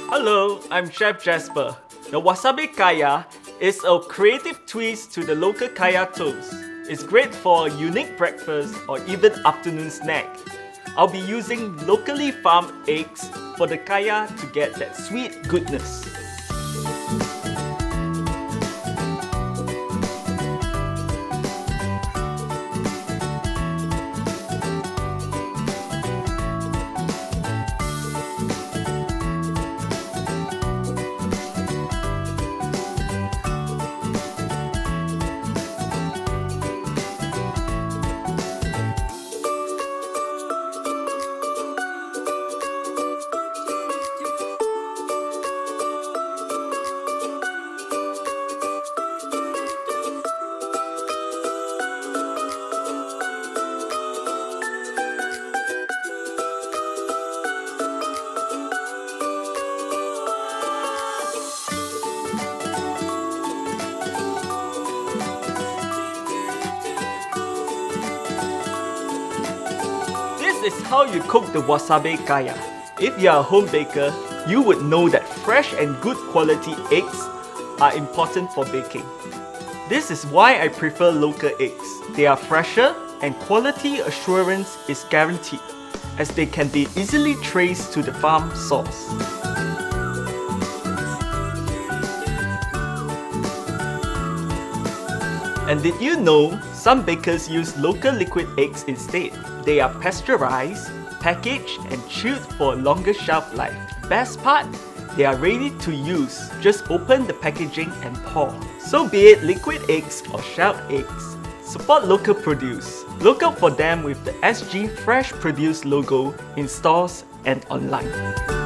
Hello, I'm Chef Jasper. The Wasabi Kaya is a creative twist to the local Kaya toast. It's great for a unique breakfast or even afternoon snack. I'll be using locally farmed eggs for the Kaya to get that sweet goodness. This is how you cook the Wasabi Kaya. If you are a home baker, you would know that fresh and good quality eggs are important for baking. This is why I prefer local eggs. They are fresher and quality assurance is guaranteed, as they can be easily traced to the farm source. And did you know some bakers use local liquid eggs instead? They are pasteurized, packaged and chilled for a longer shelf life. Best part? They are ready to use. Just open the packaging and pour. So be it liquid eggs or shelled eggs, support local produce. Look out for them with the SG Fresh Produce logo in stores and online.